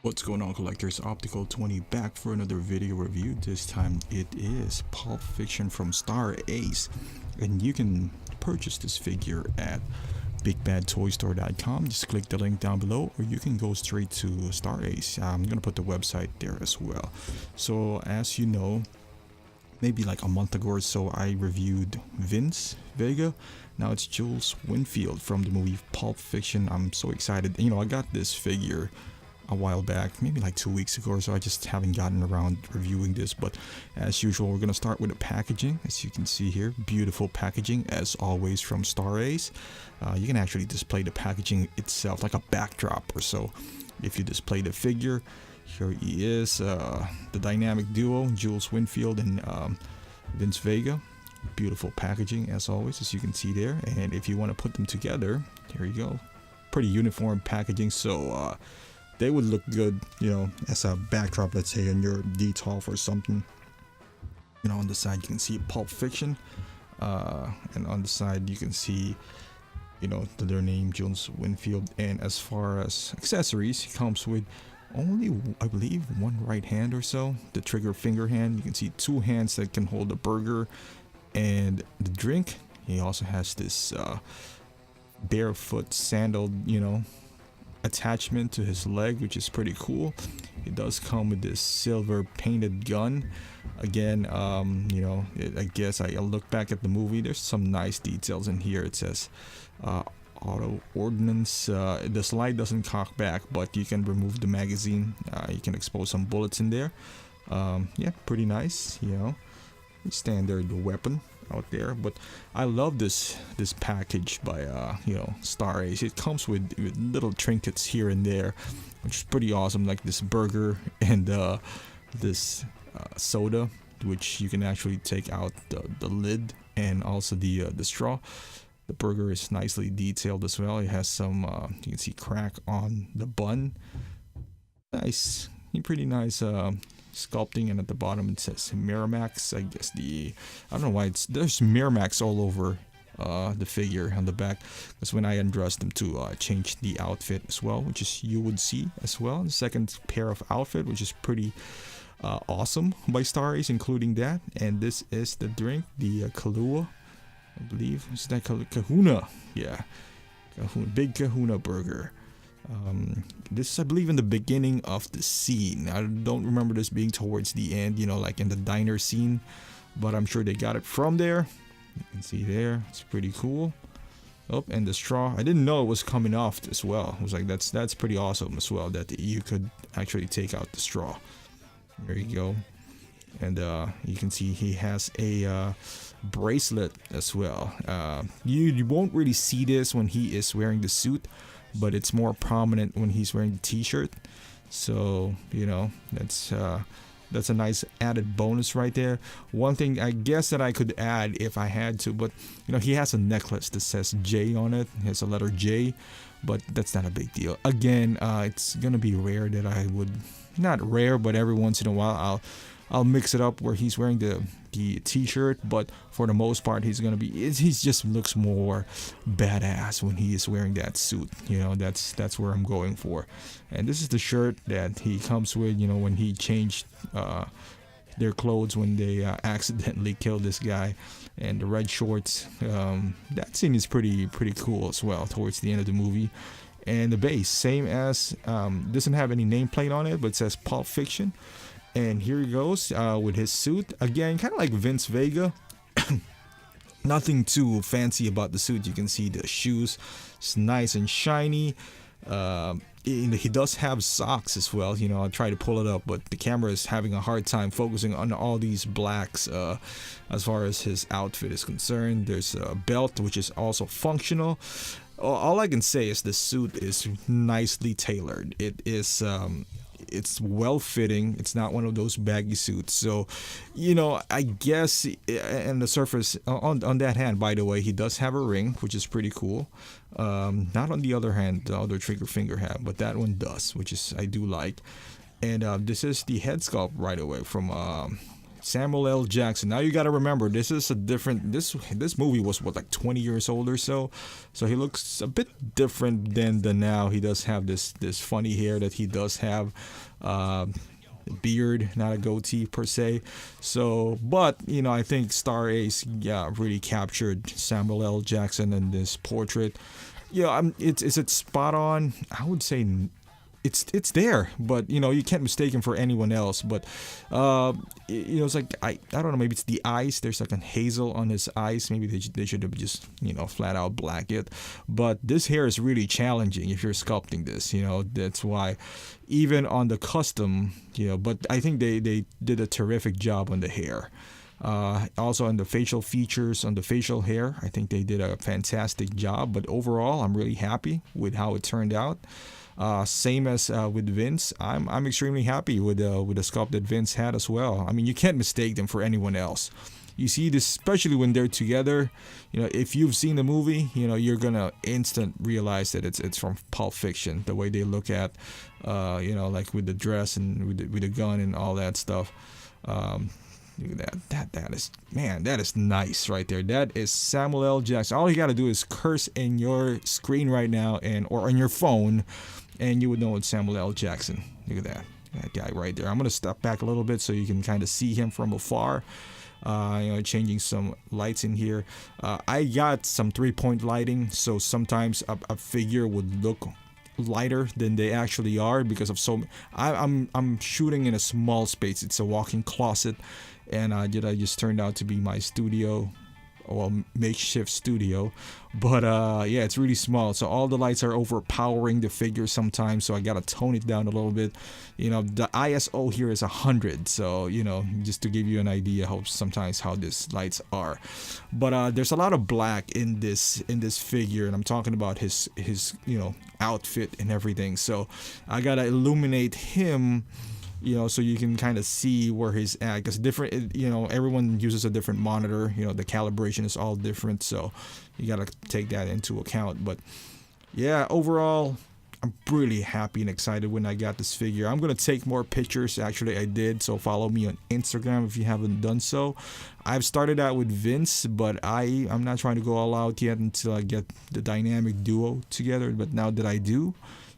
What's going on, collectors? Optical 20 back for another video review. This time it is Pulp Fiction from Star Ace, and you can purchase this figure at bigbadtoystore.com. Just click the link down below, or you can go straight to Star Ace. I'm gonna put the website there as well. So as you know, maybe like a month ago or so, I reviewed Vince Vega. Now it's Jules Winnfield from the movie Pulp Fiction. I'm so excited. I got this figure a while back, maybe like 2 weeks ago or so. I just haven't gotten around reviewing this, but as usual, we're gonna start with the packaging. As you can see here, beautiful packaging as always from Star Ace. You can actually display the packaging itself like a backdrop or so if you display the figure. Here he is, the dynamic duo, Jules Winnfield and Vince Vega. Beautiful packaging as always, as you can see there. And if you want to put them together, here you go. Pretty uniform packaging, so they would look good, as a backdrop, let's say, in your DTOF or something. On the side you can see Pulp Fiction, and on the side you can see, their name, Jules Winnfield. And as far as accessories, it comes with only, I believe, one right hand or so. The trigger finger hand. You can see two hands that can hold the burger and the drink. He also has this barefoot sandaled, attachment to his leg, which is pretty cool. It does come with this silver painted gun. Again, I guess I look back at the movie, there's some nice details in here. It says auto ordnance. The slide doesn't cock back, but you can remove the magazine. You can expose some bullets in there. Yeah, pretty nice. Standard weapon out there. But I love this package by Star Ace. It comes with little trinkets here and there, which is pretty awesome, like this burger and this soda, which you can actually take out the lid, and also the straw. The burger is nicely detailed as well. It has some you can see crack on the bun. Nice, pretty nice sculpting. And at the bottom it says Miramax. I guess I don't know why there's Miramax all over the figure on the back, because when I undressed them to change the outfit as well, which is you would see as well the second pair of outfit, which is pretty awesome by Star Ace, including that. And this is the drink, the Kahlua, I believe. Is that Kahuna? Yeah, Kahuna, big Kahuna burger. This is, I believe, in the beginning of the scene. I don't remember this being towards the end, like in the diner scene, but I'm sure they got it from there. You can see there, it's pretty cool. Oh, and the straw, I didn't know it was coming off as well. I was like, that's pretty awesome as well, that you could actually take out the straw. There you go. And you can see he has a bracelet as well. You won't really see this when he is wearing the suit, but it's more prominent when he's wearing the t-shirt. So that's a nice added bonus right there. One thing I guess that I could add if I had to, but he has a necklace that says J on it. It has a letter J, but that's not a big deal. Again, it's gonna be rare that I would, not rare, but every once in a while I'll mix it up where he's wearing the t-shirt, but for the most part he just looks more badass when he is wearing that suit. That's where I'm going for. And this is the shirt that he comes with, when he changed their clothes when they accidentally killed this guy. And the red shorts, that scene is pretty cool as well towards the end of the movie. And the base, same as, doesn't have any nameplate on it, but it says Pulp Fiction. And here he goes with his suit. Again, kind of like Vince Vega. Nothing too fancy about the suit. You can see the shoes. It's nice and shiny. He does have socks as well. I'll try to pull it up, but the camera is having a hard time focusing on all these blacks as far as his outfit is concerned. There's a belt, which is also functional. All I can say is the suit is nicely tailored. It is it's well fitting. It's not one of those baggy suits. So I guess, and the surface on that hand, by the way, he does have a ring, which is pretty cool. Not on the other hand, the other trigger finger hand, but that one does, which is I do like. And this is the head sculpt right away from Samuel L. Jackson. Now you got to remember, this is a different. This movie was what, like 20 years old or so, so he looks a bit different than the now. He does have this funny hair that he does have. Beard, not a goatee per se. So, but I think Star Ace, really captured Samuel L. Jackson in this portrait. Is it spot on? I would say it's there, but you can't mistake him for anyone else. But it's like I don't know, maybe it's the eyes. There's like a hazel on his eyes. Maybe they should have just flat out black it. But this hair is really challenging if you're sculpting this. That's why even on the custom, but I think they did a terrific job on the hair. Also on the facial features, on the facial hair, I think they did a fantastic job. But overall, I'm really happy with how it turned out. Same as with Vince, I'm extremely happy with the sculpt that Vince had as well. I mean, you can't mistake them for anyone else. You see this, especially when they're together. If you've seen the movie, you're gonna instant realize that it's from Pulp Fiction. The way they look at, like with the dress and with the gun and all that stuff. Look at that is nice right there. That is Samuel L. Jackson. All you gotta do is curse in your screen right now or on your phone, and you would know it's Samuel L. Jackson. Look at that guy right there. I'm gonna step back a little bit so you can kind of see him from afar. Changing some lights in here. I got some 3-point lighting, so sometimes a figure would look lighter than they actually are because of I'm shooting in a small space. It's a walk-in closet, and I just turned out to be my studio, makeshift studio. But it's really small, so all the lights are overpowering the figure sometimes, so I gotta tone it down a little bit. The ISO here is 100, so just to give you an idea how these lights are. But there's a lot of black in this figure, and I'm talking about his outfit and everything. So I gotta illuminate him, so you can kind of see where he's at, because different, everyone uses a different monitor. The calibration is all different, so you gotta take that into account. But yeah, overall, I'm really happy and excited when I got this figure. I'm gonna take more pictures. Actually, I did, so follow me on Instagram if you haven't done so. I've started out with Vince, but I'm not trying to go all out yet until I get the dynamic duo together. But now that I do,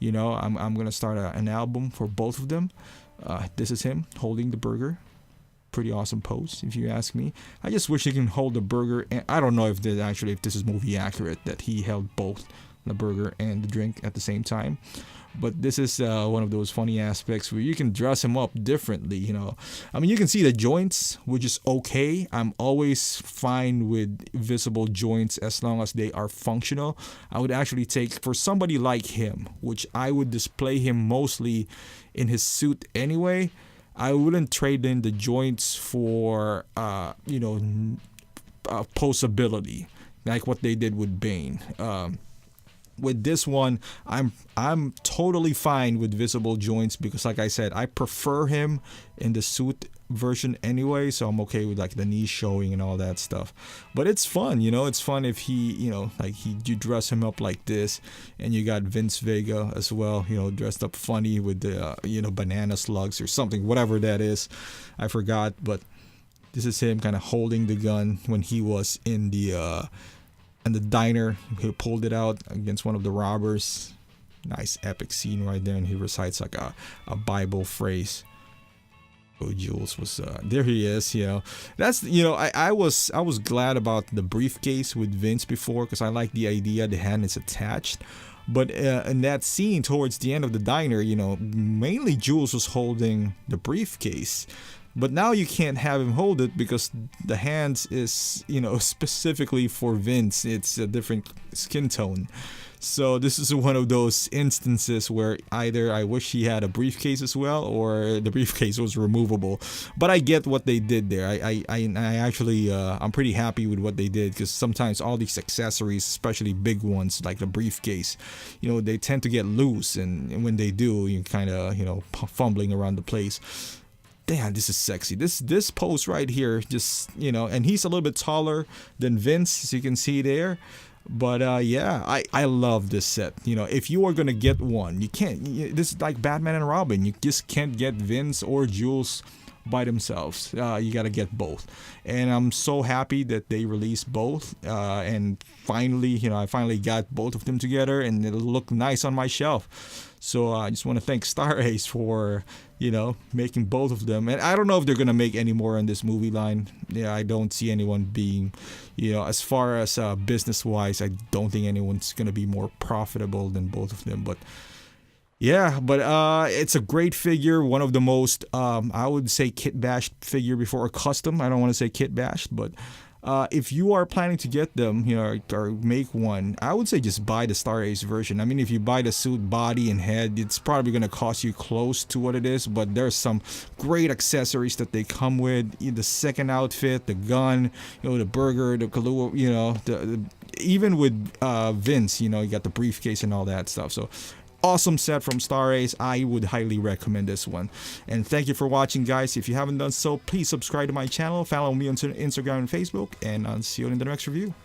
I'm gonna start an album for both of them. This is him holding the burger. Pretty awesome pose, if you ask me. I just wish he can hold the burger, and I don't know if this is movie accurate that he held both the burger and the drink at the same time. But this is one of those funny aspects where you can dress him up differently. I mean, you can see the joints, which is okay. I'm always fine with visible joints as long as they are functional. I would actually take, for somebody like him, which I would display him mostly in his suit anyway, I wouldn't trade in the joints for posability, like what they did with Bane. With this one, I'm totally fine with visible joints because, like I said, I prefer him in the suit version anyway, so I'm okay with like the knees showing and all that stuff. But it's fun, it's fun if he, you dress him up like this, and you got Vince Vega as well, dressed up funny with the, banana slugs or something, whatever that is, I forgot. But this is him kind of holding the gun when he was in the diner. He pulled it out against one of the robbers. Nice epic scene right there, and he recites like a Bible phrase. Oh, Jules was there. He is. That's I was glad about the briefcase with Vince before, because I like the idea the hand is attached. But in that scene towards the end of the diner, mainly Jules was holding the briefcase. But now you can't have him hold it because the hands is, specifically for Vince. It's a different skin tone. So this is one of those instances where either I wish he had a briefcase as well, or the briefcase was removable. But I get what they did there. I actually, I'm pretty happy with what they did, because sometimes all these accessories, especially big ones like the briefcase, they tend to get loose, and when they do, you kind of, fumbling around the place. Damn, this is sexy. This pose right here, just, and he's a little bit taller than Vince, as you can see there. But I love this set. If you are gonna get one, you can't. This is like Batman and Robin. You just can't get Vince or Jules by themselves. You got to get both. And I'm so happy that they released both. And finally, I finally got both of them together, and it'll look nice on my shelf. So I just want to thank Star Ace for, making both of them. And I don't know if they're going to make any more in this movie line. Yeah, I don't see anyone being, as far as business-wise, I don't think anyone's going to be more profitable than both of them. But yeah, but it's a great figure. One of the most, I would say, kit bashed figure before a custom. I don't want to say kit bashed, but if you are planning to get them, or make one, I would say just buy the Star Ace version. I mean, if you buy the suit, body, and head, it's probably going to cost you close to what it is, but there's some great accessories that they come with. The second outfit, the gun, the burger, the Kahlua, even with Vince, you got the briefcase and all that stuff. So awesome set from Star Ace. I would highly recommend this one. And thank you for watching, guys. If you haven't done so, please subscribe to my channel, follow me on Instagram and Facebook, and I'll see you in the next review.